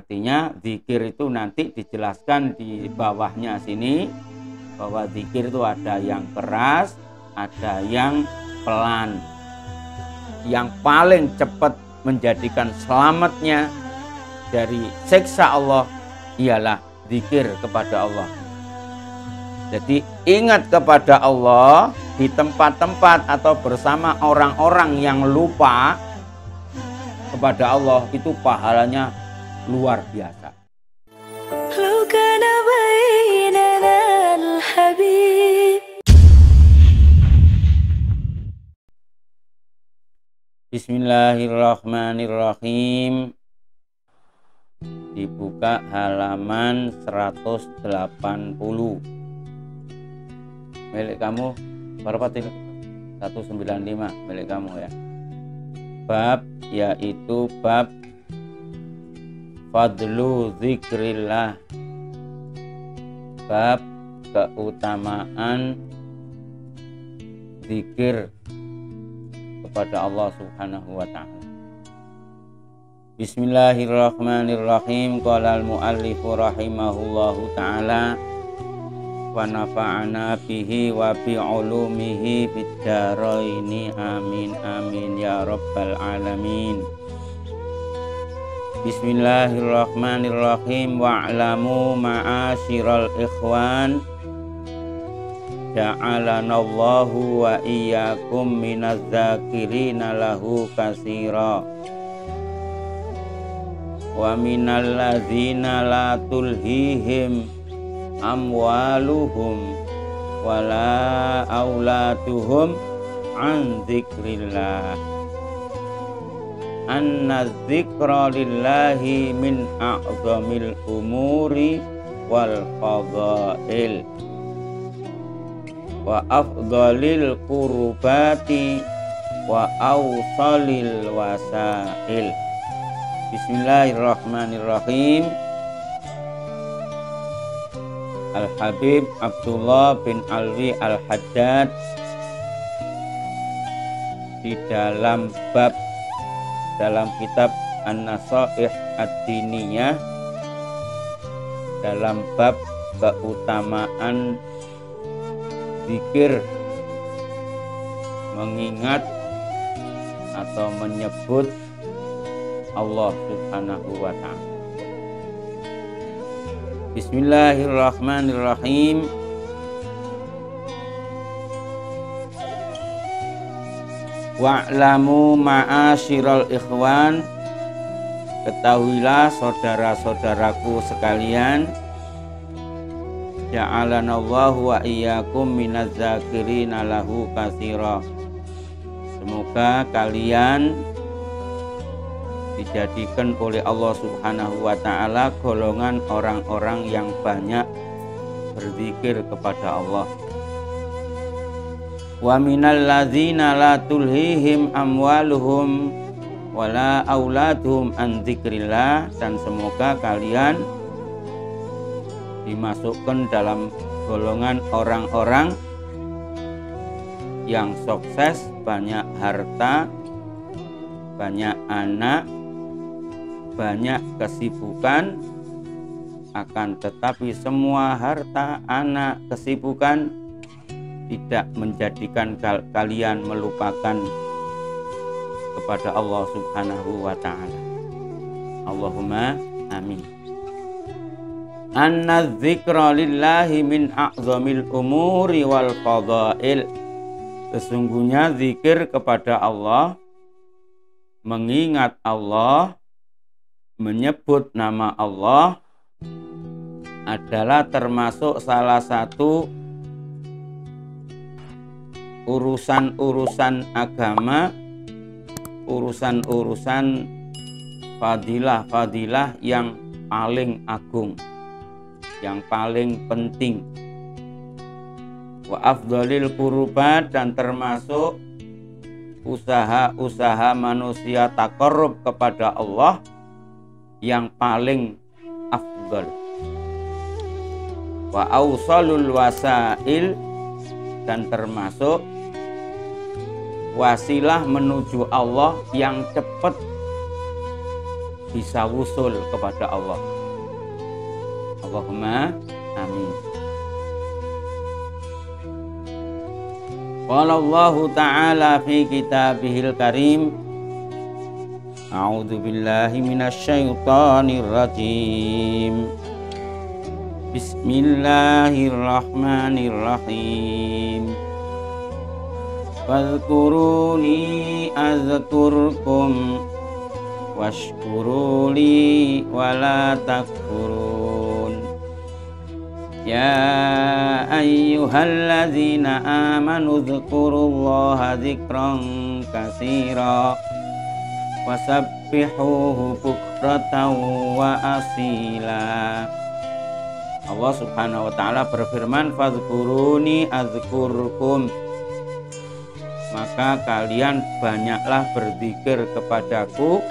Artinya zikir itu nanti dijelaskan di bawahnya sini bahwa zikir itu ada yang keras, ada yang pelan. Yang paling cepat menjadikan selamatnya dari siksa Allah ialah zikir kepada Allah. Jadi ingat kepada Allah di tempat-tempat atau bersama orang-orang yang lupa kepada Allah itu pahalanya luar biasa. Bismillahirrahmanirrahim. Dibuka halaman 180. Milik kamu berapa ini? 195 milik kamu ya. Bab yaitu bab fadlu zikrillah. Bab keutamaan zikir kepada Allah Subhanahu wa ta'ala. Bismillahirrahmanirrahim. Qala al-muallifu rahimahullahu ta'ala wa nafa'ana bihi wa bi ulumihi fid dharaini amin amin ya rabbal alamin. Bismillahirrahmanirrahim. Wa'lamu ma'asyiral ikhwan ja'alanallahu wa iyyakum minaz zakirina lahu katsira wa minal ladzina la tulhihim amwaluhum wala auladuhum an dzikrillah. Anna dzikra lillahi min a'zamil umuri wal fadail wa afdalil qurbati wa awsalil wasail. Bismillahirrahmanirrahim. Al-Habib Abdullah bin Alwi Al-Haddad di dalam bab dalam kitab An-Nasaih Ad-Diniyah dalam bab keutamaan zikir, mengingat atau menyebut Allah Subhanahu wa ta'ala. Bismillahirrahmanirrahim. Wa'lamu ma'asyiral ikhwan, ketahuilah saudara-saudaraku sekalian, ja'alanallahu wa iyyakum minaz zakirina lahu katsira. Semoga kalian dijadikan oleh Allah Subhanahu wa ta'ala golongan orang-orang yang banyak berzikir kepada Allah. Wa minal ladzina la tulhihim amwaluhum wala auladuhum an dzikrillah, dan semoga kalian dimasukkan dalam golongan orang-orang yang sukses, banyak harta, banyak anak, banyak kesibukan, akan tetapi semua harta, anak, kesibukan tidak menjadikan kalian melupakan kepada Allah Subhanahu wa ta'ala. Allahumma amin. Anna dzikra lillahi min a'zamil umuri wal fadail. Sesungguhnya zikir kepada Allah, mengingat Allah, menyebut nama Allah adalah termasuk salah satu urusan-urusan agama, urusan-urusan fadilah-fadilah yang paling agung, yang paling penting. Wa afdalil qurubat, dan termasuk usaha-usaha manusia taqarrub kepada Allah yang paling afdal. Wa awsalul wasail, dan termasuk wasilah menuju Allah yang cepat, bisa wusul kepada Allah. Allahumma amin. Qala Allah Ta'ala fi kitabihil karim, a'udzu billahi minasyaitonir rajim. Bismillahirrahmanirrahim. Fadhkuruni azkurkum washkuruli wala takfurun. Ya ayyuhalladzina amanu dzkurullaha dzikran katsira wasabbihuhu bukratan wa asila. Allah Subhanahu wa ta'ala berfirman, fadhkuruni azkurkum, maka kalian banyaklah berzikir kepadaku,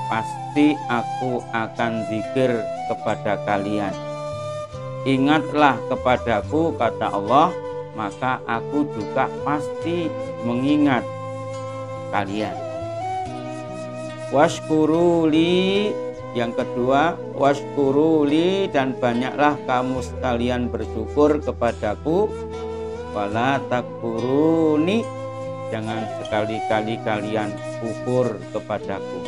pasti aku akan zikir kepada kalian. Ingatlah kepadaku, kata Allah, maka aku juga pasti mengingat kalian. Washkuruli, yang kedua, washkuruli, dan banyaklah kamu sekalian bersyukur kepadaku. Wala takfuruni, jangan sekali-kali kalian kufur kepadaku.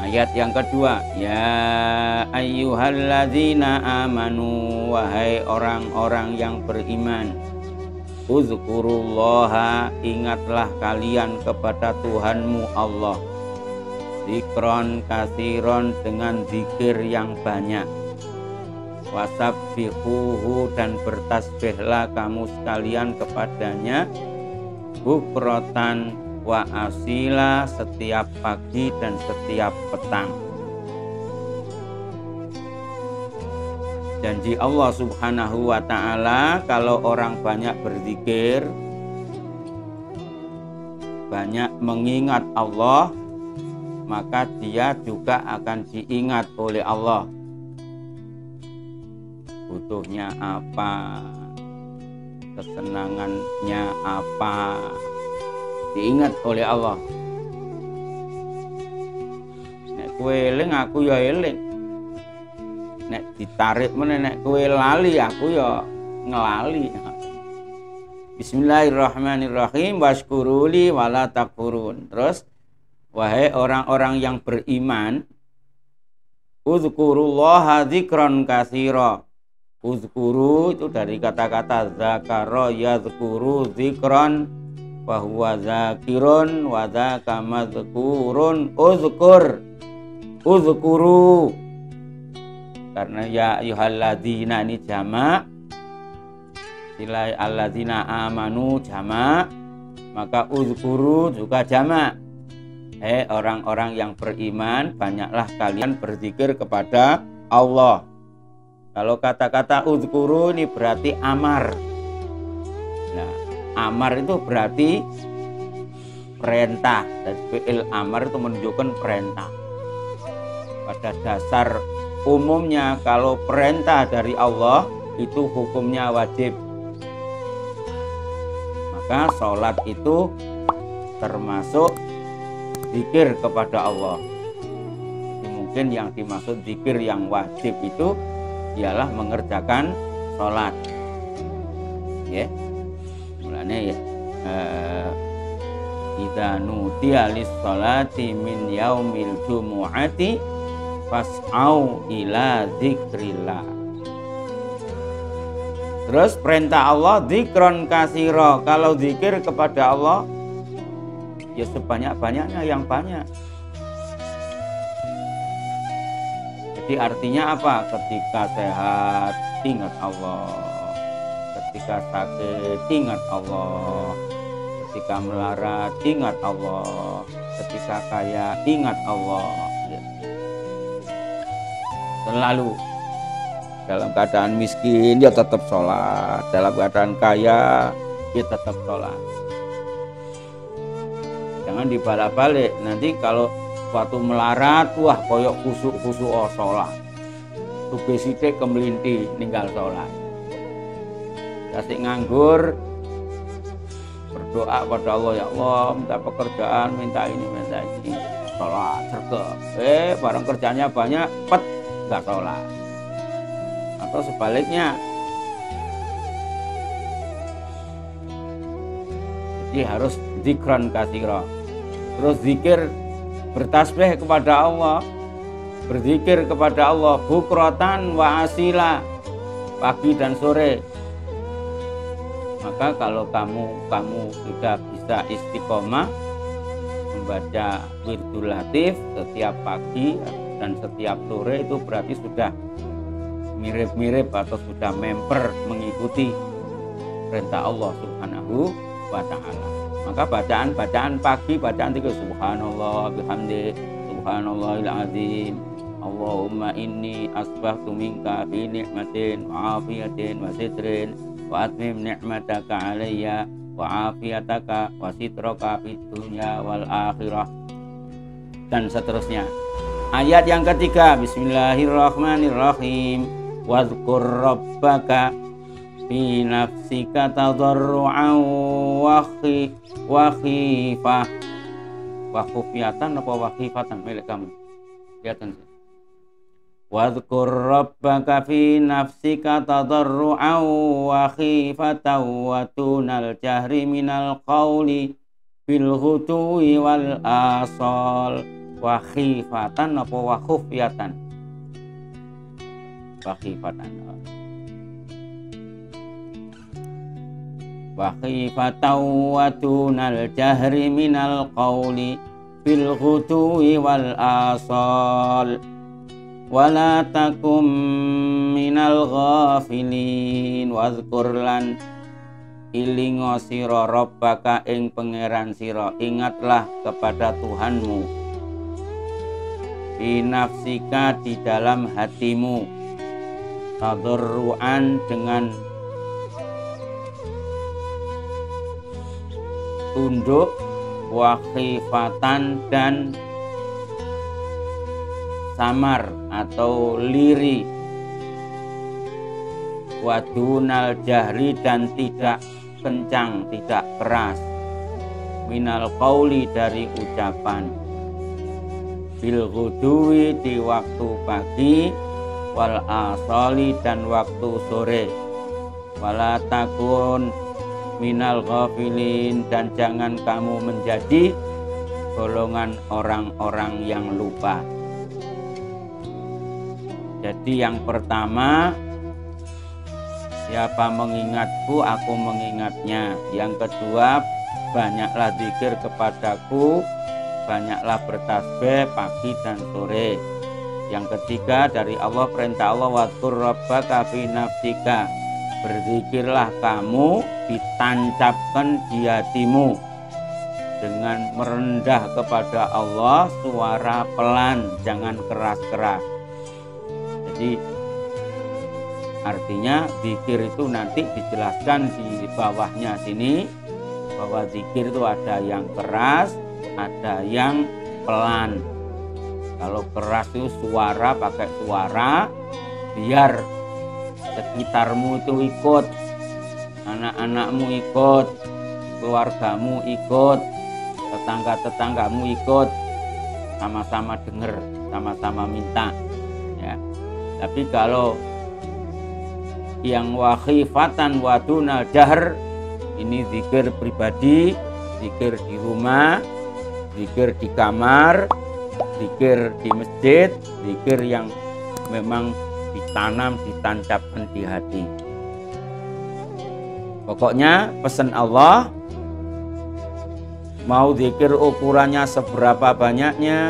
Ayat yang kedua, ya ayyuhalladzina amanu, wahai orang-orang yang beriman, uzkurullaha, ingatlah kalian kepada Tuhanmu Allah, zikron kasiron, dengan zikir yang banyak, wasabbihuhu, dan bertasbihlah kamu sekalian kepadanya, bukrotan wa asila, setiap pagi dan setiap petang. Janji Allah Subhanahu wa ta'ala, kalau orang banyak berzikir, banyak mengingat Allah, maka dia juga akan diingat oleh Allah. Butuhnya apa, kesenangannya apa, diingat oleh Allah. Nek kowe eling, aku ya eling. Nek ditarik meneh, nek kowe lali, aku ya ngelali. Bismillahirrahmanirrahim. Washkuruli wala takfurun. Terus, wahai orang-orang yang beriman, uzkurullaha dzikran katsira. Uzkuru itu dari kata-kata zakara yadzkuru dzikran, wa huwa zakirun wa dzaka madzkurun. Uzkuru, karena ya ayyuhalladzina ini jamak, sila alladzina amanu jamak, maka uzkuru juga jamak. Orang-orang yang beriman, banyaklah kalian berzikir kepada Allah. Kalau kata-kata uzkuru ini berarti amar. Nah, amar itu berarti perintah, dan fi'il amar itu menunjukkan perintah. Pada dasar umumnya kalau perintah dari Allah itu hukumnya wajib. Maka sholat itu termasuk zikir kepada Allah. Jadi mungkin yang dimaksud zikir yang wajib itu ialah mengerjakan sholat. Ya, mulanya ya. Idza nudiya lis-sholati min yaumil jumu'ati fas'au ila dzikrillah. Terus perintah Allah dzikron katsira, kalau zikir kepada Allah ya sebanyak-banyaknya, yang banyak. Jadi artinya apa? Ketika sehat ingat Allah, ketika sakit ingat Allah, ketika melarat ingat Allah, ketika kaya ingat Allah. Selalu dalam keadaan miskin dia tetap sholat, dalam keadaan kaya dia tetap sholat. Jangan dibalik-balik, nanti kalau waktu melarat wah koyok kusuk-kusuk sholat, tugas sidik kemelinti ninggal sholat. Kasih nganggur doa pada Allah, ya Allah minta pekerjaan, minta ini, minta ini, sholat sergap, barang kerjanya banyak, pet nggak sholat. Atau sebaliknya, jadi harus zikran katsira, terus zikir bertasbih kepada Allah, berzikir kepada Allah bukratan wa asila, pagi dan sore. Maka kalau kamu sudah bisa istiqomah membaca wirdul latif setiap pagi dan setiap sore, itu berarti sudah mirip-mirip atau sudah memper mengikuti perintah Allah Subhanahu wa ta'ala. Maka bacaan pagi, bacaan itu subhanallah bihamdi, subhanallahil azim, Allahumma inni asbahtu minka bi ni'matin wa afiyatin wa sitrin wa atmim ni'mataka alayya wa afiyataka wa sitraka fid dunya wal akhirah, dan seterusnya. Ayat yang ketiga, bismillahirrahmanirrahim, wadhkur rabbaka fi nafsika tadarru'an wa khifah, wa khufyatan apa wa khifatan, milik kamu lihatkan. Wadhkur rabbaka fi nafsika tadarru'an wa khifatan wa tunal jahri minal qawli bil ghudwi wal asal, wa khifatan apa wa khufyatan, wa khifatan, wa khifatan wa tunal jahri minal qawli bil ghudwi wal asal, wala takum minal ghafilin, wadhkur lan ilingo sira rabbaka ing pangeran sira, ingatlah kepada Tuhanmu, fi nafsika di dalam hatimu, tadarruan dengan tunduk, wa khifatan dan samar atau liri, wa dunal jahri dan tidak kencang, tidak keras, minal qauli dari ucapan, bil ghudwi di waktu pagi, wal asali dan waktu sore, wala takun minal ghafilin dan jangan kamu menjadi golongan orang-orang yang lupa. Jadi yang pertama, siapa mengingatku, aku mengingatnya. Yang kedua, banyaklah zikir kepadaku, banyaklah bertasbih pagi dan sore. Yang ketiga, dari Allah, perintah Allah, wadhkur rabbaka fi nafsika, berzikirlah kamu, ditancapkan di hatimu dengan merendah kepada Allah, suara pelan, jangan keras-keras. Jadi artinya zikir itu nanti dijelaskan di bawahnya sini, bahwa zikir itu ada yang keras, ada yang pelan. Kalau keras itu suara, pakai suara biar sekitarmu itu ikut, anak-anakmu ikut, keluargamu ikut, tetangga-tetanggamu ikut, sama-sama dengar, sama-sama minta, ya. Tapi kalau yang wa khifatan wa dunal jahr, ini zikir pribadi, zikir di rumah, zikir di kamar, zikir di masjid, zikir yang memang ditanam, ditancapkan di hati. Pokoknya pesan Allah, mau zikir ukurannya seberapa banyaknya,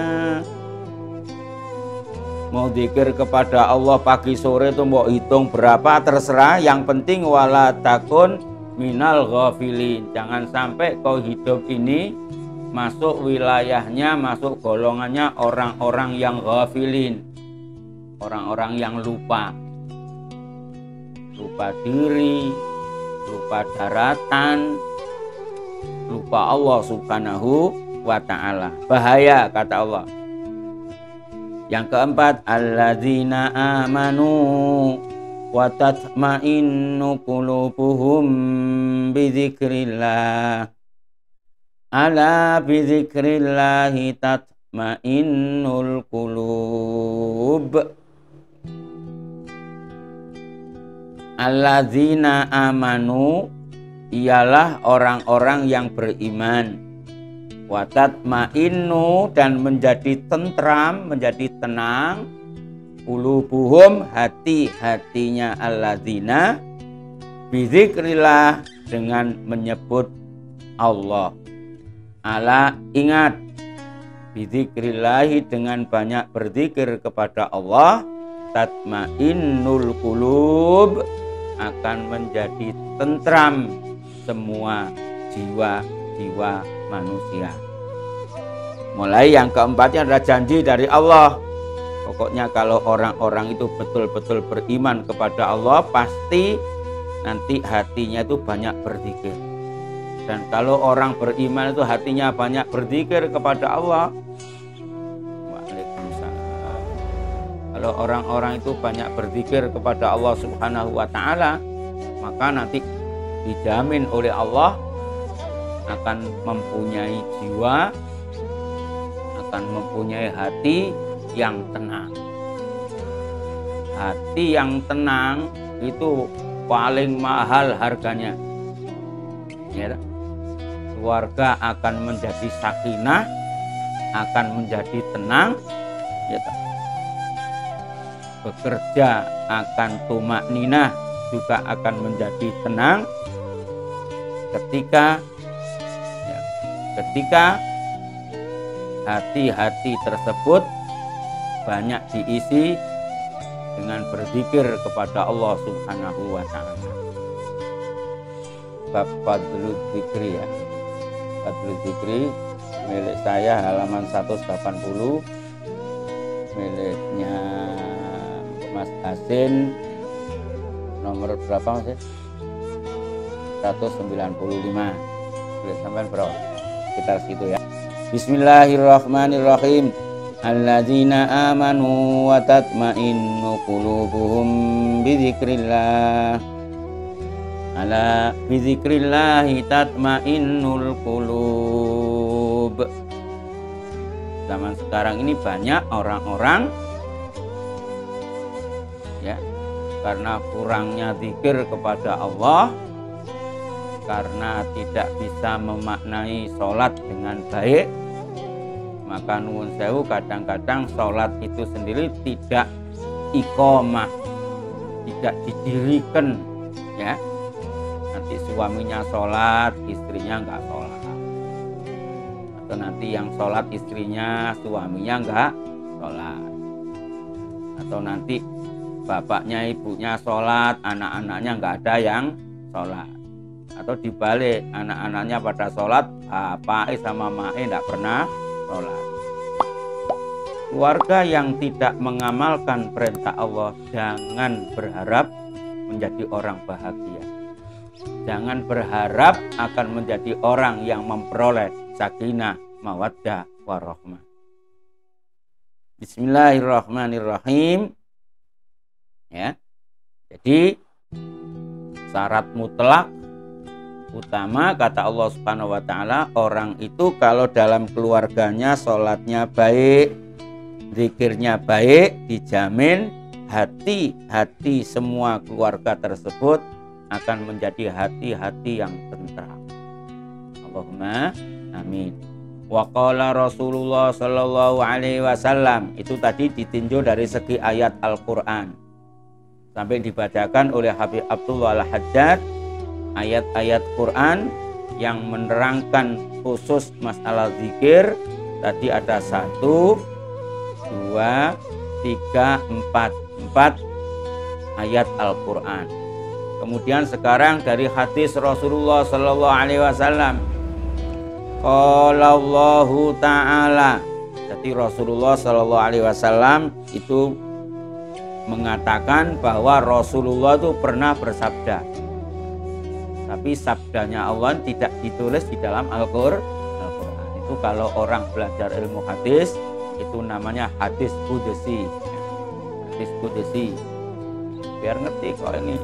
mau zikir kepada Allah pagi sore itu mau hitung berapa terserah, yang penting wala takun minal ghafilin, jangan sampai kau hidup ini masuk wilayahnya, masuk golongannya orang-orang yang ghafilin, orang-orang yang lupa diri, lupa daratan, lupa Allah Subhanahu wa ta'ala. Bahaya, kata Allah. Yang keempat, alladzina amanu wa tatma'innu qulubuhum bidzikrillah. Ala bizikrillahi tatmainnul qulub. Alladzina amanu ialah orang-orang yang beriman. Wa tatmainnu dan menjadi tentram, menjadi tenang. Qulubuhum hati-hatinya alladzina bizikrillah dengan menyebut Allah. Ala ingat, bizikrillahi dengan banyak berzikir kepada Allah, tatmainnul qulub akan menjadi tentram semua jiwa-jiwa manusia. Mulai yang keempatnya adalah janji dari Allah. Pokoknya kalau orang-orang itu betul-betul beriman kepada Allah, pasti nanti hatinya itu banyak berzikir. Dan kalau orang beriman itu hatinya banyak berzikir kepada Allah, waalaikumsalam. Kalau orang-orang itu banyak berzikir kepada Allah Subhanahu wa Ta'ala, maka nanti dijamin oleh Allah akan mempunyai jiwa, akan mempunyai hati yang tenang. Hati yang tenang itu paling mahal harganya. Ya, keluarga akan menjadi sakinah, akan menjadi tenang, ya, bekerja akan tumakninah, juga akan menjadi tenang ketika hati-hati tersebut banyak diisi dengan berzikir kepada Allah Subhanahu wa Ta'ala. Bab Fadlul Dzikri ya. Fadlul Dzikri milik saya halaman 180, miliknya Mas Hasin nomor berapa Mas? 195. Boleh sampai berapa? Sekitar situ ya. Bismillahirrahmanirrahim. Alladzina amanu wa tatma'innu qulubuhum bidzikrillah. Ala bidzikrillahi tatmainnul qulub. Zaman sekarang ini banyak orang-orang ya, karena kurangnya zikir kepada Allah, karena tidak bisa memaknai sholat dengan baik, maka nuwun sewu kadang-kadang sholat itu sendiri tidak iqomah, tidak didirikan ya. Nanti suaminya sholat, istrinya enggak sholat, atau nanti yang sholat istrinya, suaminya enggak sholat, atau nanti bapaknya ibunya sholat, anak-anaknya enggak ada yang sholat, atau dibalik, anak-anaknya pada sholat, bapak sama mae enggak pernah sholat. Keluarga yang tidak mengamalkan perintah Allah jangan berharap menjadi orang bahagia. Jangan berharap akan menjadi orang yang memperoleh sakinah, mawaddah, warahmah. Bismillahirrahmanirrahim. Ya. Jadi syarat mutlak utama kata Allah Subhanahu wa Ta'ala, orang itu kalau dalam keluarganya sholatnya baik, zikirnya baik, dijamin hati-hati semua keluarga tersebut akan menjadi hati-hati yang tentram. Allahumma amin. Wa qala Rasulullah sallallahu alaihi wasallam, itu tadi ditinjau dari segi ayat Al-Qur'an. Sampai dibacakan oleh Habib Abdullah Al-Haddad ayat-ayat Quran yang menerangkan khusus masalah zikir. Tadi ada 1, 2, 3, 4 ayat Al-Qur'an. Kemudian sekarang dari hadis Rasulullah sallallahu alaihi wasallam. Qala Allahu ta'ala. Jadi Rasulullah sallallahu alaihi wasallam itu mengatakan bahwa Rasulullah itu pernah bersabda. Tapi sabdanya Allah tidak ditulis di dalam Al-Qur'an. Itu kalau orang belajar ilmu hadis itu namanya hadis qudsi. Hadis qudsi. Biar ngerti kalau ini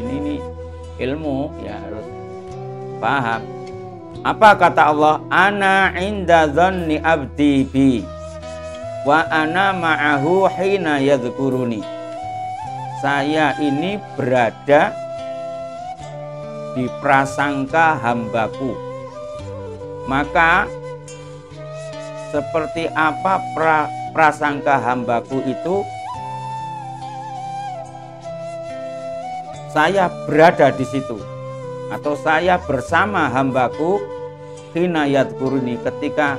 nih ilmu ya harus paham. Apa kata Allah? Ana inda dhanni abdi bi wa ana ma'ahu hina yadhkuruni. Saya ini berada di prasangka hambaku. Maka seperti apa prasangka hambaku itu, saya berada di situ, atau saya bersama hambaku hina yadhkuruni, ketika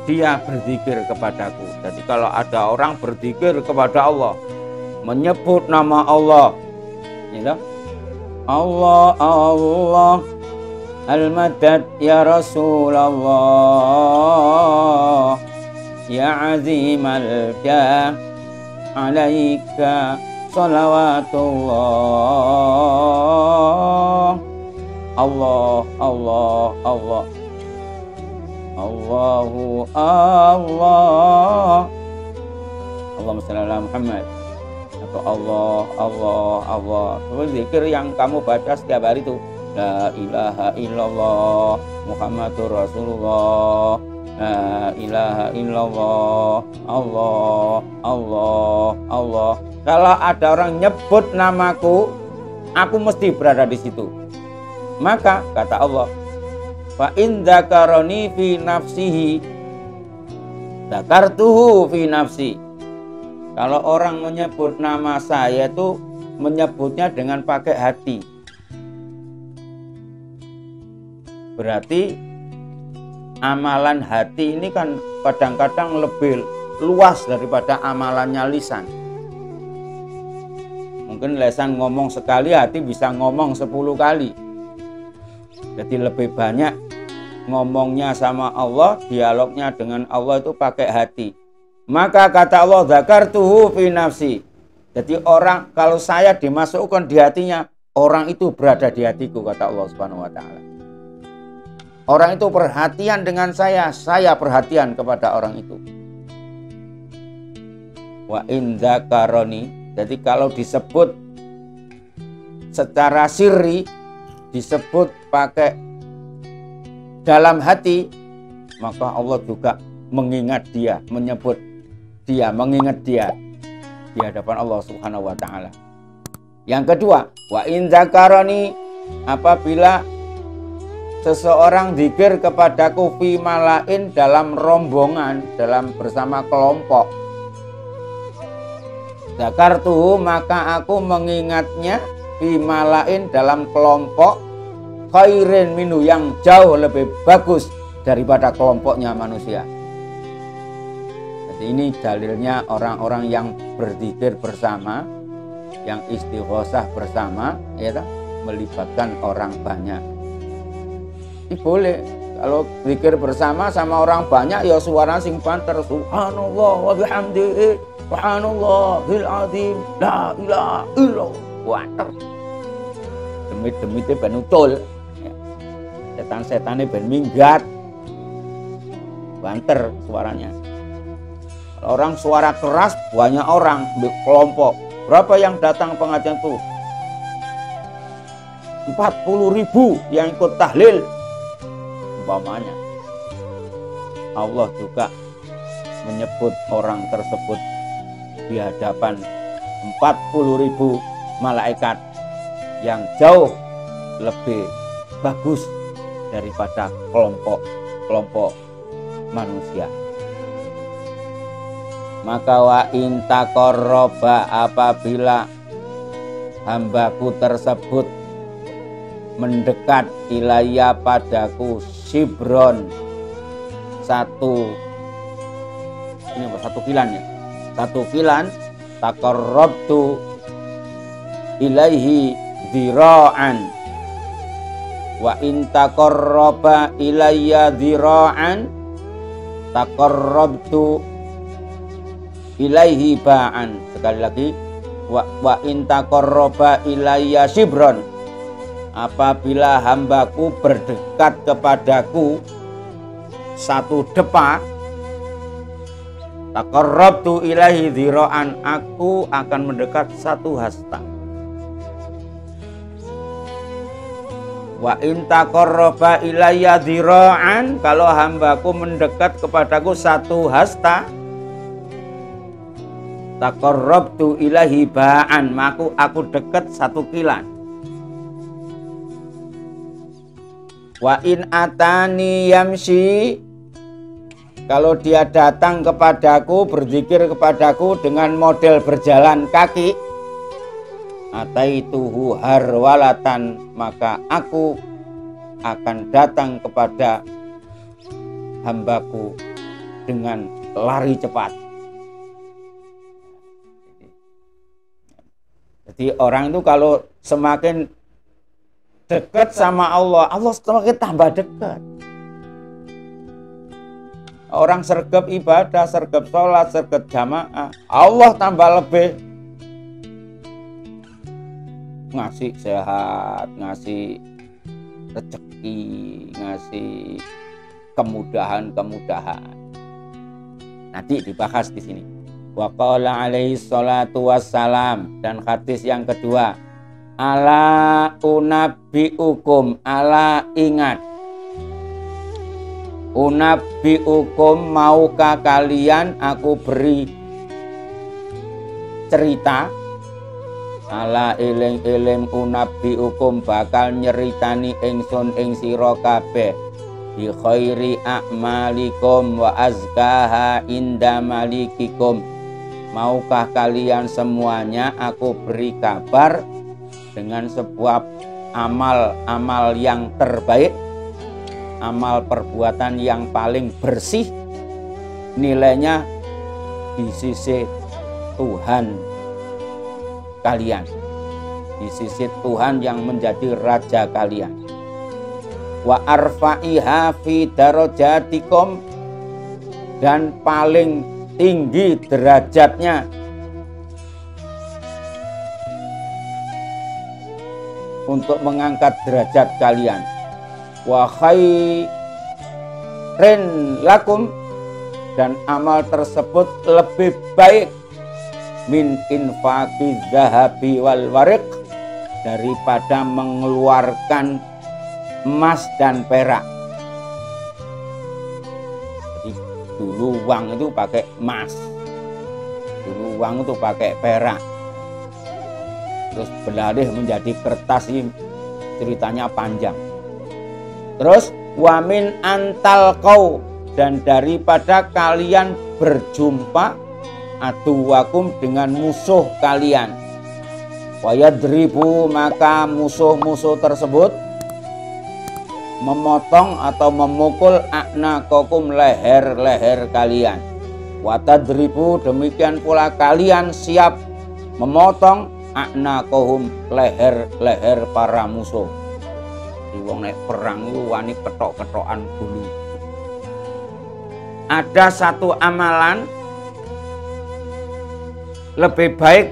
dia berzikir kepadaku. Jadi kalau ada orang berzikir kepada Allah, menyebut nama Allah, gitu, Allah Allah al-madad ya Rasulullah ya azimal jah alaika salawatullah Allah Allah Allah Allahu Allah Allahumma shalli ala Muhammad, atau Allah Allah Allah. Zikir yang kamu baca setiap hari itu, la ilaha illallah Muhammadur Rasulullah, la ilaha illallah Allah Allah Allah. Kalau ada orang nyebut namaku, aku mesti berada di situ. Maka kata Allah, fa in dzakarani fi nafsihi dzakartuhu fi nafsi. Kalau orang menyebut nama saya itu menyebutnya dengan pakai hati, berarti amalan hati ini kan kadang-kadang lebih luas daripada amalannya lisan. Mungkin lisan ngomong sekali, hati bisa ngomong 10 kali. Jadi lebih banyak ngomongnya sama Allah, dialognya dengan Allah itu pakai hati. Maka kata Allah, dzakartuhu fi nafsi. Jadi orang, kalau saya dimasukkan di hatinya, orang itu berada di hatiku, kata Allah Subhanahu wa taala. Orang itu perhatian dengan saya perhatian kepada orang itu. Wa in dzakaroni. Jadi kalau disebut secara sirri, disebut pakai dalam hati, maka Allah juga mengingat dia, menyebut dia, mengingat dia di hadapan Allah Subhanahu wa taala. Yang kedua, wa in dzakaroni, apabila seseorang zikir kepadaku fi malain, dalam rombongan, dalam bersama kelompok, dzakartuhu, maka aku mengingatnya fi malain, dalam kelompok, khairin minhu, yang jauh lebih bagus daripada kelompoknya manusia. Jadi ini dalilnya orang-orang yang berzikir bersama, yang istighosah bersama, ya, melibatkan orang banyak. Ini boleh. Kalau zikir bersama sama orang banyak, ya suara sing banter, subhanallah wa bihamdihi subhanallahil azim la ilaha illallah, banter. Demit-demitnya ben utul, ya. Setan-setannya ben minggat, banter suaranya. Kalau orang suara keras, banyak orang di kelompok. Berapa yang datang pengajian tuh? 40.000 yang ikut tahlil umpamanya. Allah juga menyebut orang tersebut di hadapan 40.000 malaikat yang jauh lebih bagus daripada kelompok manusia. Maka wa in taqarraba, apabila hambaku tersebut mendekat ilayya padaku, shibron, satu kilan ya, satu kilan, taqarrabtu ilaihi dzira'an, wa in taqarraba ilayya dzira'an taqarrabtu ilaihi ba'an. Sekali lagi, wa in taqarraba ilayya shibron, apabila hambaku berdekat kepadaku satu depa, taqarrabtu ilaihi dzira'an, aku akan mendekat satu hasta. Wa in taqarraba ilayya dhira'an, kalau hambaku mendekat kepadaku 1 hasta, taqarrabtu ilahi ba'an, maka aku dekat 1 kilan. Wa in atani yamshi, kalau dia datang kepadaku, berzikir kepadaku dengan model berjalan kaki, ataituhu harwalatan, maka aku akan datang kepada hambaku dengan lari cepat. Jadi orang itu kalau semakin dekat sama Allah, Allah semakin tambah dekat. Orang sergap ibadah, sergap sholat, sergap jamaah, Allah tambah lebih ngasih sehat, ngasih rezeki, ngasih kemudahan-kemudahan. Nanti dibahas di sini. Wa qala alaihi salatu wassalam, dan hadis yang kedua, ala unabbiukum, ala ingat, unabbiukum, maukah kalian aku beri cerita, ala eling-eling unabbiukum, bakal nyeritani ingsun ing sira kabeh, bi khairi a'malikum wa azkaha inda malikikum, maukah kalian semuanya aku beri kabar dengan sebuah amal-amal yang terbaik, amal perbuatan yang paling bersih nilainya di sisi Tuhan kalian, di sisi Tuhan yang menjadi raja kalian. Wa arfa'iha fi darajatikum, dan paling tinggi derajatnya untuk mengangkat derajat kalian. Wa khairin lakum, dan amal tersebut lebih baik min infaqi zahabi wal warik, daripada mengeluarkan emas dan perak. Jadi dulu uang itu pakai emas, dulu uang itu pakai perak, terus beralih menjadi kertas, ini ceritanya panjang. Terus wamin antal kau, dan daripada kalian berjumpa aduwakum, dengan musuh kalian, wayadribu, maka musuh-musuh tersebut memotong atau memukul a'naqakum, leher-leher kalian, watadribu, demikian pula kalian siap memotong a'naqahum, leher-leher para musuh. Di wong nek perang itu wani ketok-ketokan dulu. Ada satu amalan lebih baik,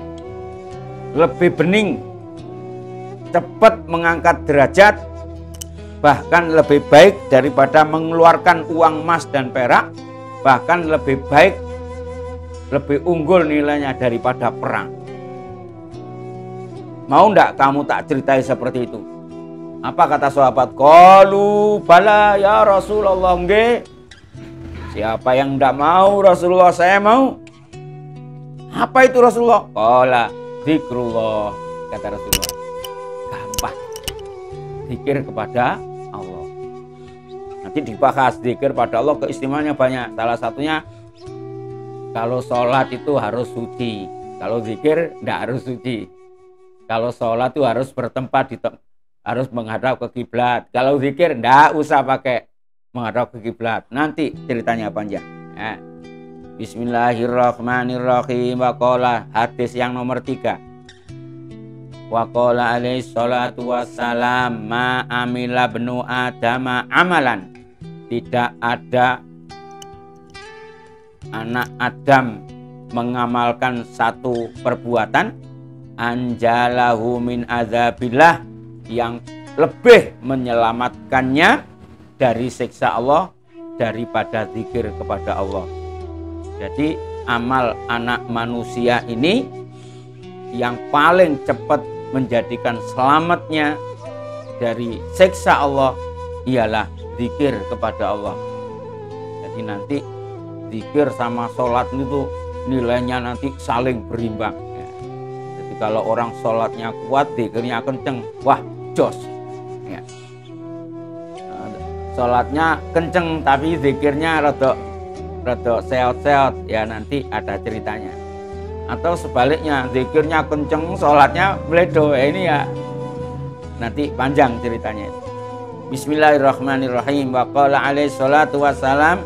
lebih bening, cepat mengangkat derajat, bahkan lebih baik daripada mengeluarkan uang emas dan perak, bahkan lebih baik, lebih unggul nilainya daripada perang. Mau ndak kamu tak ceritai seperti itu? Apa kata sahabat? Qalu bala ya Rasulullah, nggih. Siapa yang ndak mau? Rasulullah, saya mau. Apa itu Rasulullah? Qala zikrullah, kata Rasulullah. Gampang. Zikir kepada Allah. Nanti dibahas zikir pada Allah, keistimewaannya banyak. Salah satunya kalau sholat itu harus suci. Kalau zikir tidak harus suci. Kalau sholat itu harus bertempat harus menghadap ke kiblat. Kalau zikir tidak usah pakai menghadap ke kiblat. Nanti ceritanya panjang. Ya. Bismillahirrahmanirrahim. Waqala, hadis yang nomor 3. Waqala alaihi salatu wassalam, ma amila bnu adama amalan, tidak ada anak Adam mengamalkan satu perbuatan anjalahu min azabillah, yang lebih menyelamatkannya dari siksa Allah daripada zikir kepada Allah. Jadi amal anak manusia ini yang paling cepat menjadikan selamatnya dari siksa Allah ialah zikir kepada Allah. Jadi nanti zikir sama sholat itu nilainya nanti saling berimbang. Jadi kalau orang sholatnya kuat, zikirnya kenceng, wah jos. Ya. Sholatnya kenceng tapi zikirnya rada seot-seot, ya nanti ada ceritanya. Atau sebaliknya, zikirnya kenceng, sholatnya bledo, ini ya nanti panjang ceritanya. Bismillahirrahmanirrahim. Wa qala alaihi salatu wassalam,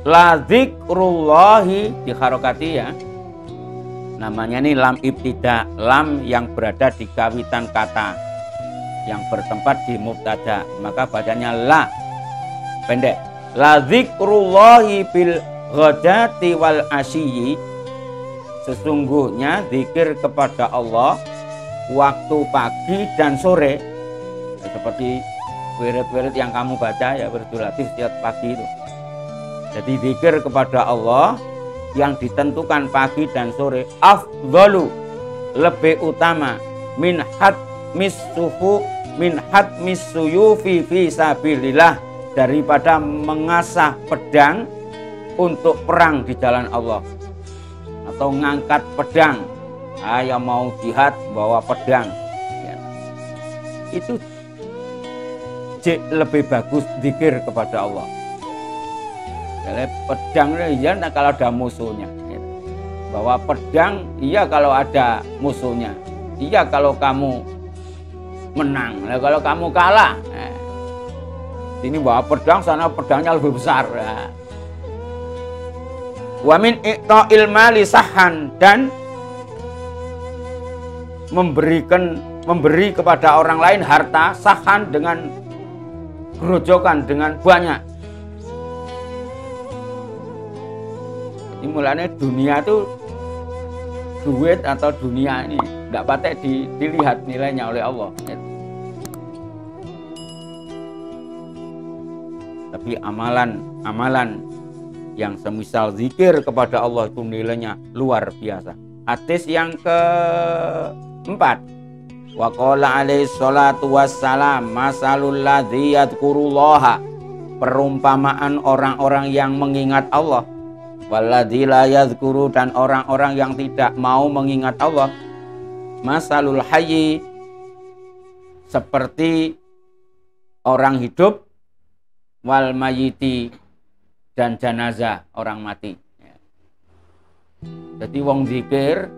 la zikrullahi, di harokati ya. Namanya ini lam ibtida, lam yang berada di kawitan kata yang bertempat di mubtada, maka bacanya la, pendek. La zikrullahi bil ghadati wal asyiyi, sesungguhnya zikir kepada Allah waktu pagi dan sore, ya, seperti wirid-wirid yang kamu baca ya, wiridul latif setiap pagi itu. Jadi zikir kepada Allah yang ditentukan pagi dan sore afdalu, lebih utama min hatmis suyufi fi sabilillah, daripada mengasah pedang untuk perang di jalan Allah, atau ngangkat pedang, yang mau jihad bawa pedang ya. Itu lebih bagus zikir kepada Allah. Jadi pedang iya kalau ada musuhnya, bawa pedang iya kalau ada musuhnya, iya kalau kamu menang. Nah, kalau kamu kalah, ini bawa pedang, sana pedangnya lebih besar. Wa min iqta'il mali sahan, dan memberi kepada orang lain harta sahan, dengan gerojokan, dengan banyak. Ini mulanya dunia itu, duit atau dunia ini tidak patek dilihat nilainya oleh Allah. Tapi amalan yang semisal zikir kepada Allah itu nilainya luar biasa. Hadis yang keempat, wa qala alaihi salatu wassalam, masalul ladzi yadhkurullaha, perumpamaan orang-orang yang mengingat Allah, walladzi la yadhkuru, dan orang-orang yang tidak mau mengingat Allah, masalul hayyi, seperti orang hidup, wal mayiti, dan jenazah orang mati. Jadi wong zikir,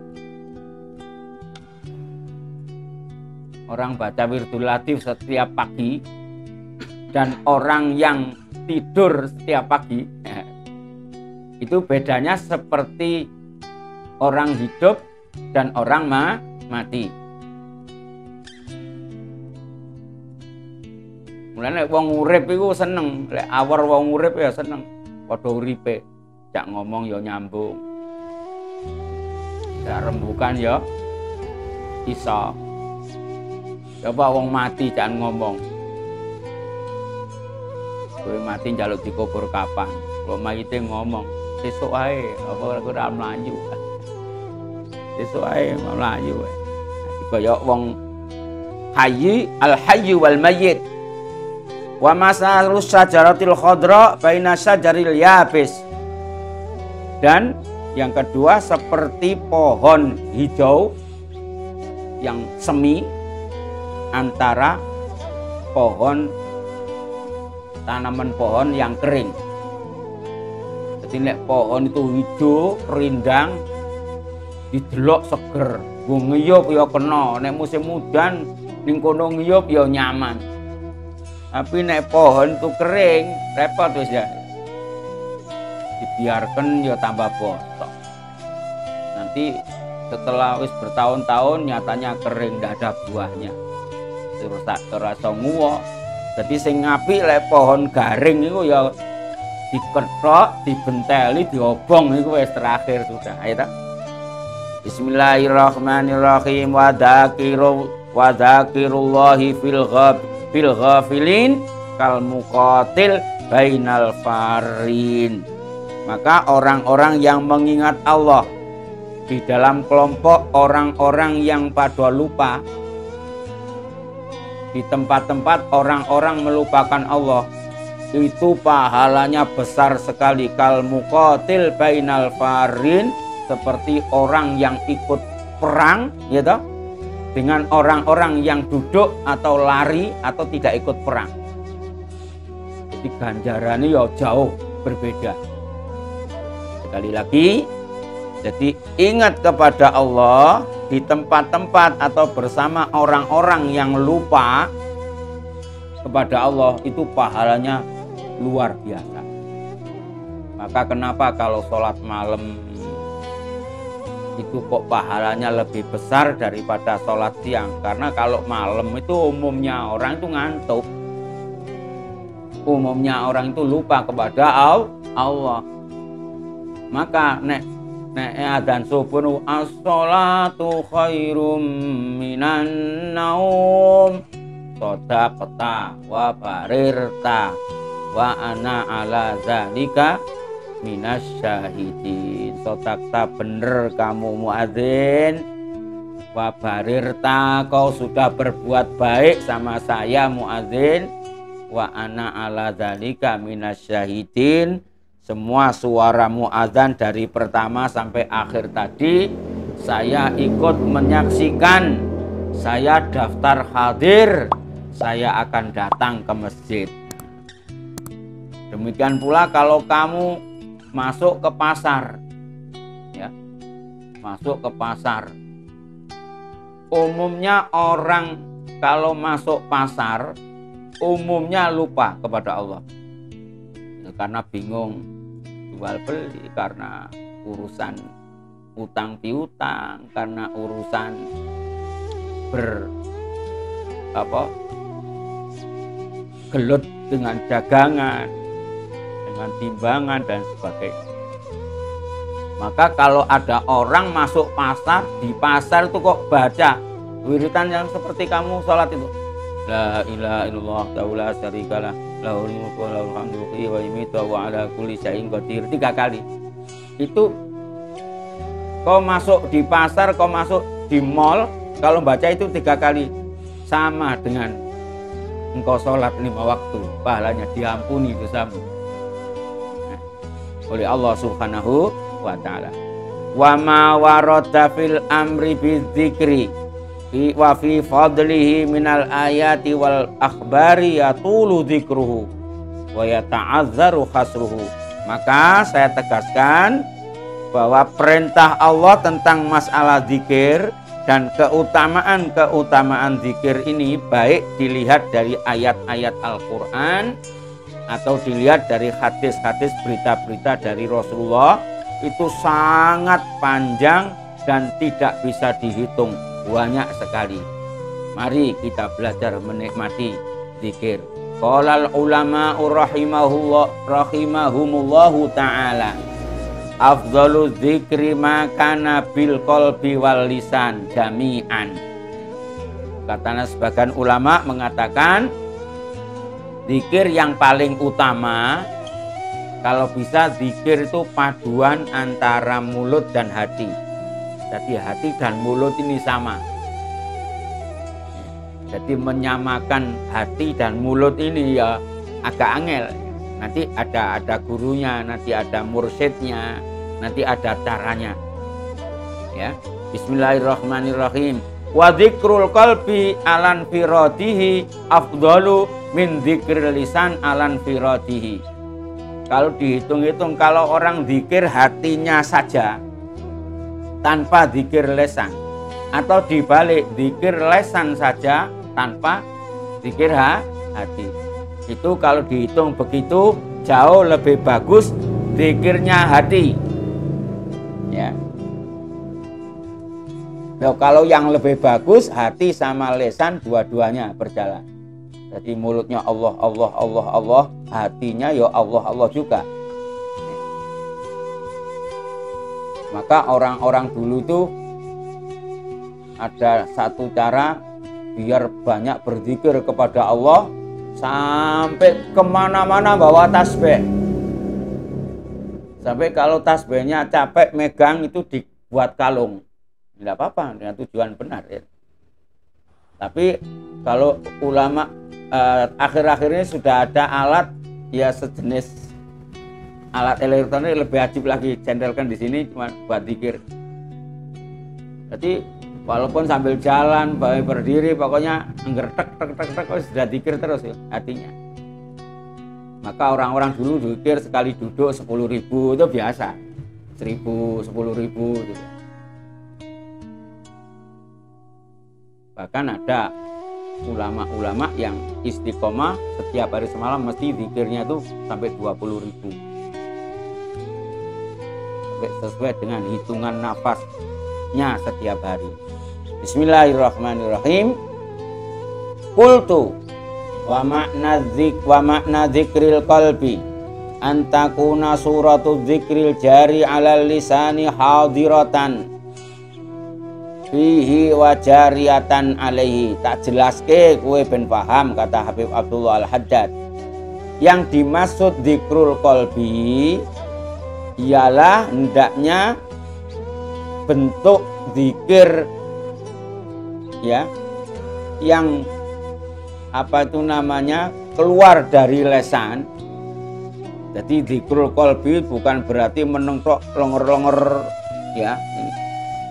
orang baca wiridul latif setiap pagi, dan orang yang tidur setiap pagi, itu bedanya seperti orang hidup dan orang mati. Mulane wong urip iku seneng, lek awor wong urip ya seneng, padha uripe, jak ngomong ya nyambung, jak rembukan ya iso. Coba wong mati jangan ngomong, kowe mati njaluk dikubur kapan, kalau mayite ngomong sesuk ae, apa ora mlayu, sesuk ae mlayu. Kaya wong hayy, al hayyu wal mayyit. Wa masalus syajaratil khadra baina syajaril yabis, dan yang kedua seperti pohon hijau yang semi antara tanaman pohon yang kering. Jadi nek pohon itu hijau rindang, didelok seger, wong ngiyup ya kena, nek musim udan ning kono ngiyup ya nyaman. Tapi nek pohon itu kering, repot wis ya. Dibiarkan ya tambah bosok. Nanti setelah wis bertahun-tahun nyatanya kering, ndak ada buahnya. Rusak terasa nguwo. Jadi sing apik lek pohon garing itu ya diketok, dibenteli, diobong, itu wis terakhir sudah. Ayo ta. Bismillahirrahmanirrahim. Wa dzakirullahi fil ghafilin kal muqatil bainal farin. Maka orang-orang yang mengingat Allah di dalam kelompok orang-orang yang pada lupa, di tempat-tempat orang-orang melupakan Allah, itu pahalanya besar sekali. Kal muqatil bainal farin, seperti orang yang ikut perang, ya toh, dengan orang-orang yang duduk atau lari atau tidak ikut perang. Jadi ganjarannya ya jauh berbeda. Sekali lagi, jadi ingat kepada Allah di tempat-tempat atau bersama orang-orang yang lupa kepada Allah, itu pahalanya luar biasa. Maka kenapa kalau sholat malam itu kok pahalanya lebih besar daripada sholat siang? Karena kalau malam itu umumnya orang itu ngantuk, umumnya orang itu lupa kepada Allah. Maka nek adzan subuh, as-sholatu khairum minan naum, sodaqta wa barirta wa ana ala zalika minasyahidin. Sodaqta, bener kamu muadzin, wa barirta, kau sudah berbuat baik sama saya muadzin, wa ana ala zalika minasyahidin. Semua suara muadzan dari pertama sampai akhir tadi saya ikut menyaksikan, saya daftar hadir, saya akan datang ke masjid. Demikian pula kalau kamu masuk ke pasar, ya, masuk ke pasar. Umumnya orang kalau masuk pasar umumnya lupa kepada Allah, ya, karena bingung jual beli, karena urusan utang piutang, karena urusan gelut dengan dagangan, dengan timbangan dan sebagainya. Maka kalau ada orang masuk pasar, di pasar itu kok baca wiridan yang seperti kamu sholat itu, la ilaha illallah la syarikalah lahul mulku wa lahul hamdu wa yumiitu wa ala kulli syai'in qadir 3 kali. Itu kau masuk di pasar, kau masuk di mall, kalau baca itu 3 kali sama dengan engkau sholat 5 waktu, pahalanya diampuni dosamu oleh Allah Subhanahu wa ta'ala. Wa ma warada fil amri bidzikri wa fi fadlihi minal ayati wal akhbari yatulu dzikruhu wa yata'azzaru khasruhu. Maka saya tegaskan bahwa perintah Allah tentang masalah zikir dan keutamaan zikir ini baik dilihat dari ayat-ayat Al-Quran atau dilihat dari hadis-hadis, berita-berita dari Rasulullah, itu sangat panjang dan tidak bisa dihitung, banyak sekali. Mari kita belajar menikmati zikir. Qalal ulama rahimahumullahu ta'ala, afdhalu dzikri ma kana bil qalbi wal lisan jami'an. Katanya sebagian ulama mengatakan zikir yang paling utama, kalau bisa zikir itu paduan antara mulut dan hati. Jadi hati dan mulut ini sama. Jadi menyamakan hati dan mulut ini ya agak angel. Nanti ada gurunya, nanti ada mursyidnya, nanti ada caranya. Ya, Bismillahirrahmanirrahim. Wa dzikrul qalbi alan firadihi afdalu min dzikril lisan alan firadihi. Kalau dihitung-hitung, kalau orang zikir hatinya saja tanpa zikir lesan, atau dibalik zikir lesan saja tanpa zikir hati, itu kalau dihitung begitu jauh lebih bagus zikirnya hati. Ya. Nah, kalau yang lebih bagus hati sama lesan dua-duanya berjalan. Jadi mulutnya Allah, Allah, Allah, Allah, hatinya ya Allah, Allah juga. Maka orang-orang dulu tuh ada satu cara biar banyak berzikir kepada Allah, sampai kemana-mana bawa tasbih. Sampai kalau tasbihnya capek megang itu dibuat kalung. Tidak apa-apa, dengan tujuan benar ya. Tapi kalau ulama akhir-akhir ini sudah ada alat ya sejenis alat elektronik lebih ajib lagi, centelkan di sini cuma buat zikir. Jadi walaupun sambil jalan, berdiri, pokoknya nggertek sudah zikir terus ya hatinya. Maka orang-orang dulu zikir sekali duduk 10.000 itu biasa, 1.000, 10.000 gitu. Bahkan ada ulama-ulama yang istiqomah setiap hari semalam mesti zikirnya tuh sampai 20.000. Sesuai dengan hitungan nafasnya setiap hari. Bismillahirrahmanirrahim. Qultu wa makna dzikril qalbi antakuna suratu dzikril jari alal lisani hadiratan fihi wa jariyatan alaihi. Tak jelaske kowe ben paham, kata Habib Abdullah Al-Haddad. Yang dimaksud dzikrul qalbi ialah hendaknya bentuk zikir ya yang apa itu namanya keluar dari lesan. Jadi dzikrul qalbi bukan berarti menengtok longer ya,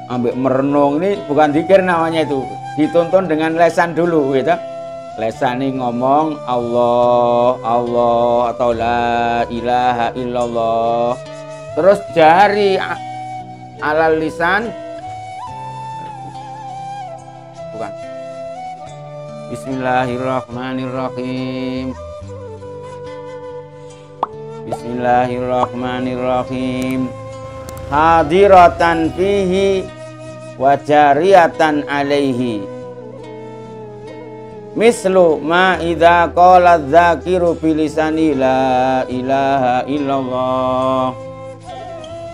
ambek merenung, ini bukan zikir namanya, itu dituntun dengan lesan dulu gitu. Lesan ini ngomong Allah Allah atau la ilaha illallah, terus jari alal lisan bukan Bismillahirrahmanirrahim. Bismillahirrahmanirrahim. Hadiratan fihi wa jariyatan alaihi. Mislu ma idza qala dzakiru bilisani la ilaha illallah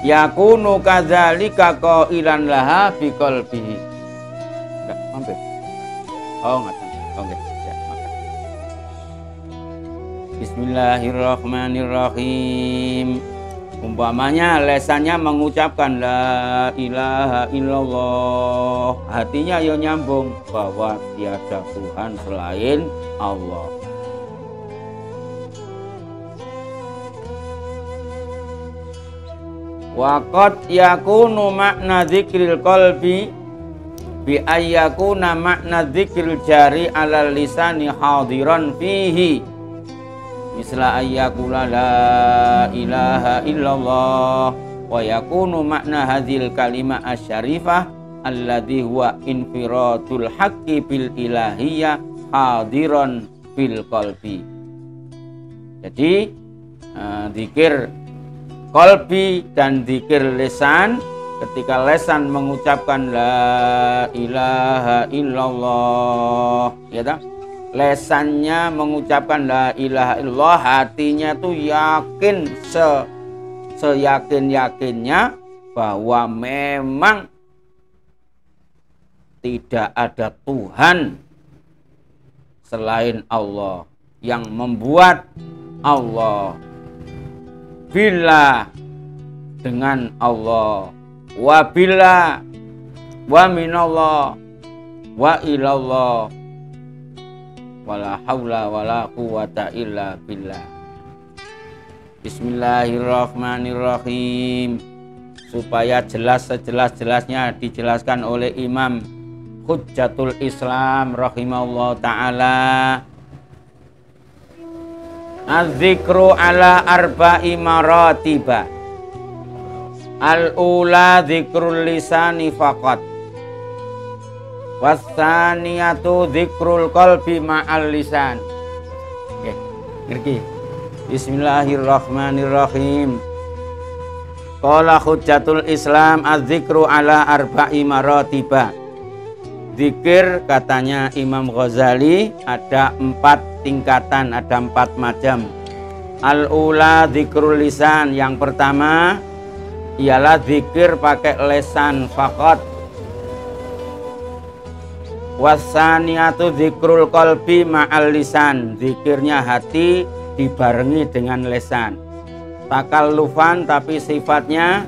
yakunu kadzalika qailan laha biqalbihi. Enggak mampir. Oh, enggak. Oke. Ya, makan. Bismillahirrahmanirrahim. Umpamanya lesannya mengucapkan la ilaha illallah, hatinya yo nyambung bahwa tiada Tuhan selain Allah. Waqad yakunu makna dzikril qalbi bi ayyakuna makna dzikril jari alal lisani hadiran fihi. Misla ayyakula la ilaha illallah wa yakunu makna hadhil kalimah asyarifah alladhi huwa infiratul haqqi bil ilahiyah hadiran fil qalbi. Jadi zikir qalbi dan zikir lisan, ketika lisan mengucapkan la ilaha illallah ya tak? Lesannya mengucapkan la ilaha illallah, hatinya tuh yakin seyakin-yakinnya bahwa memang tidak ada Tuhan selain Allah, yang membuat Allah, bila dengan Allah, wa bila wa minallah wa ilallah wala haula wala quwata illa billah. Bismillahirrahmanirrahim. Supaya jelas sejelas-jelasnya dijelaskan oleh Imam Hujjatul Islam rahimahullah ta'ala. Az-zikru ala arba'i maratiba. Al-ula zikrul lisani faqat, wasaniyatu dzikrul qalbi ma'al lisan. Oke, ngerti. Bismillahirrahmanirrahim. Qala Hujjatul Islam az-zikru ala arba'i maratiba. Zikir, katanya Imam Ghazali, ada 4 tingkatan, ada 4 macam. Al-ula dzikrul lisan, yang pertama ialah zikir pakai lesan faqat. Wasaniyatu dzikrul qalbi ma'al lisan, zikirnya hati dibarengi dengan lesan. Takallufan, tapi sifatnya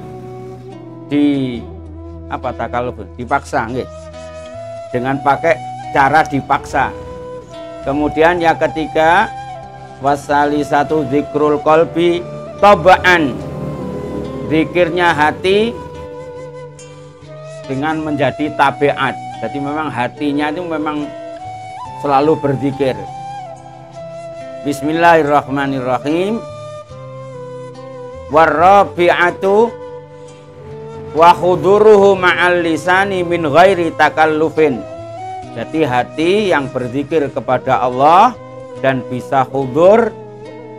dipaksa nggih, dengan pakai cara dipaksa. Kemudian yang ketiga, wasalisatu zikrul qalbi tabaan, zikirnya hati dengan menjadi tabiat. Jadi memang hatinya itu memang selalu berzikir. Bismillahirrahmanirrahim. Warabi'atu wa huduruhu ma'al lisani min ghairi takallufin. Jadi hati yang berzikir kepada Allah dan bisa hudur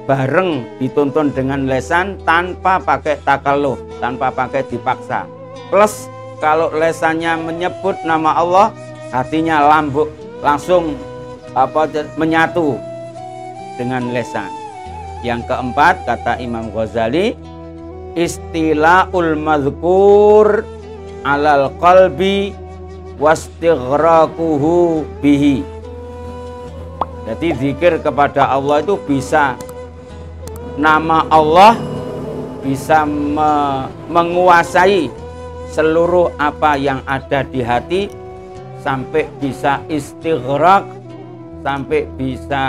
bareng dituntun dengan lesan tanpa pakai takalluf, tanpa pakai dipaksa. Plus kalau lesannya menyebut nama Allah, hatinya langsung menyatu dengan lesan. Yang keempat, kata Imam Ghazali, istila'ul madhkur alal qalbi wastighraquhu bihi. Jadi zikir kepada Allah itu bisa nama Allah bisa menguasai seluruh apa yang ada di hati, sampai bisa istighraq, sampai bisa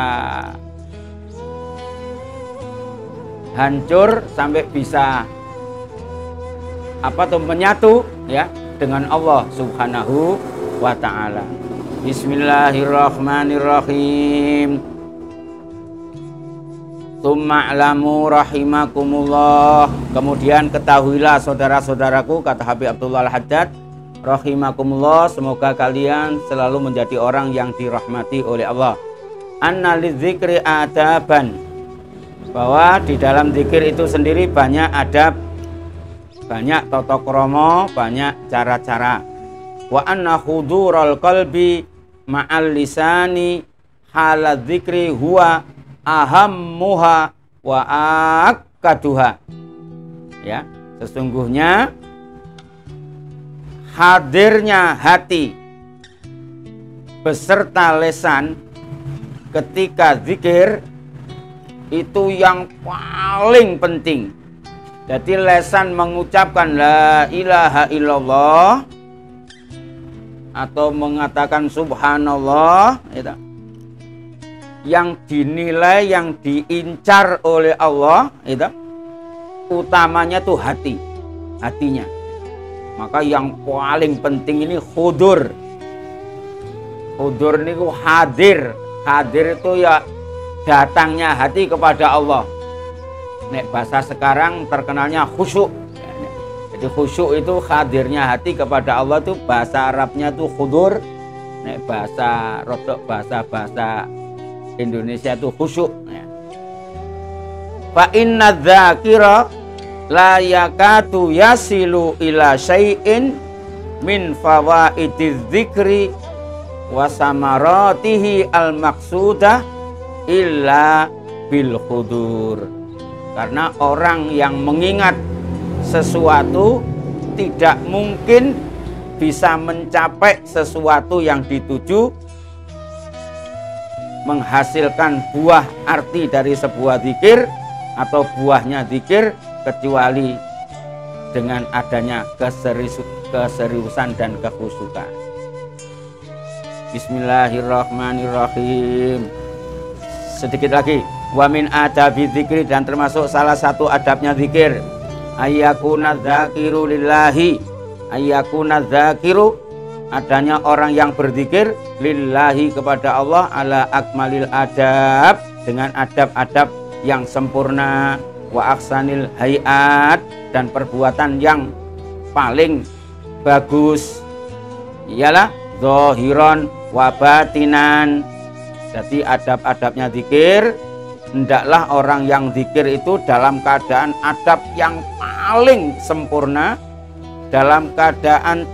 hancur, sampai bisa menyatu ya dengan Allah Subhanahu wa ta'ala. Bismillahirrahmanirrahim. Tumma'lamu rahimakumullah. Kemudian ketahuilah saudara-saudaraku, kata Habib Abdullah Al-Haddad, rahimakumullah, semoga kalian selalu menjadi orang yang dirahmati oleh Allah. Anna lidzikri adaban, bahwa di dalam zikir itu sendiri banyak adab, banyak tata krama, banyak cara-cara. Wa anna hudural qalbi ma'al lisani halal zikri huwa ahammuha wa akaduha. Ya, sesungguhnya hadirnya hati beserta lesan ketika zikir itu yang paling penting. Jadi lesan mengucapkan la ilaha illallah atau mengatakan subhanallah, itu yang dinilai, yang diincar oleh Allah, itu utamanya tuh hatinya. Maka yang paling penting ini hudur. Hudur ini hadir. Hadir itu ya datangnya hati kepada Allah. Nek bahasa sekarang terkenalnya khusyuk. Jadi khusyuk itu hadirnya hati kepada Allah, itu bahasa Arabnya itu hudur. Nek bahasa rodok bahasa Indonesia itu khusyuk. Fa inna dzakira la yakatu yasilu ila syai'in min fawaidiz dzikri wa samaratihi al maqsudah illa bil hudur. Karena orang yang mengingat sesuatu tidak mungkin bisa mencapai sesuatu yang dituju, menghasilkan buah arti dari sebuah zikir atau buahnya zikir, kecuali dengan adanya keseriusan dan kekhusyukan. Bismillahirrahmanirrahim. Sedikit lagi. Wa min adabi dzikri, dan termasuk salah satu adabnya zikir, ayyakuna dzakiru lillahi, ayyakuna dzakiru, adanya orang yang berzikir lillahi kepada Allah, ala akmalil adab, dengan adab-adab yang sempurna, wa aksanil hayat, dan perbuatan yang paling bagus, ialah zahiran wa batinan. Jadi adab-adabnya zikir, hendaklah orang yang zikir itu dalam keadaan adab yang paling sempurna, dalam keadaan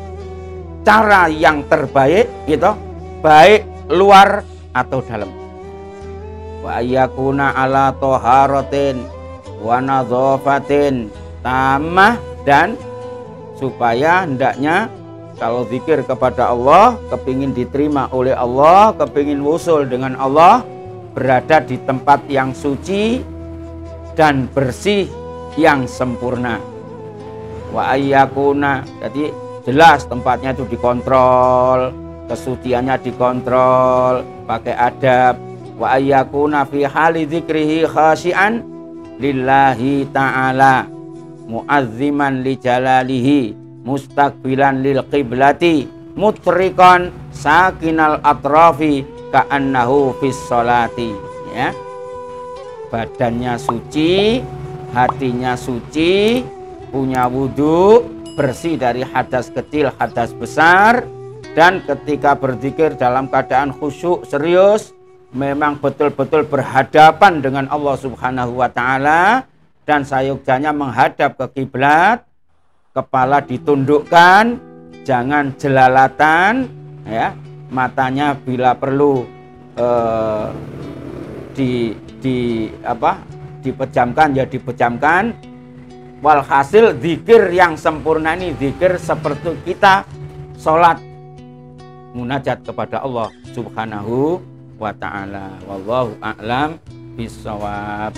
cara yang terbaik, gitu, baik luar atau dalam. Wa ayyakuna ala toharotin wa nadhofatin tamah, dan supaya hendaknya kalau zikir kepada Allah, kepingin diterima oleh Allah, kepingin wusul dengan Allah, berada di tempat yang suci dan bersih yang sempurna. Wa ayyakuna, jadi jelas tempatnya itu dikontrol, kesuciannya dikontrol pakai adab. Wa ayyakuna fi hali dzikrihi khashi'an lillahi ta'ala mu'azziman li jalalihi mustaqbilan lil qiblati mutriqan sakinal atrafi ka'annahu fis sholati. Ya, badannya suci, hatinya suci, punya wudhu, bersih dari hadas kecil, hadas besar, dan ketika berzikir dalam keadaan khusyuk, serius, memang betul-betul berhadapan dengan Allah Subhanahu wa Ta'ala, dan sayogjanya menghadap ke kiblat, kepala ditundukkan, jangan jelalatan, ya, matanya bila perlu dipejamkan ya dipejamkan. Walhasil zikir yang sempurna ini zikir seperti kita sholat munajat kepada Allah Subhanahu wa Ta'ala. Wallahu a'lam bishawab.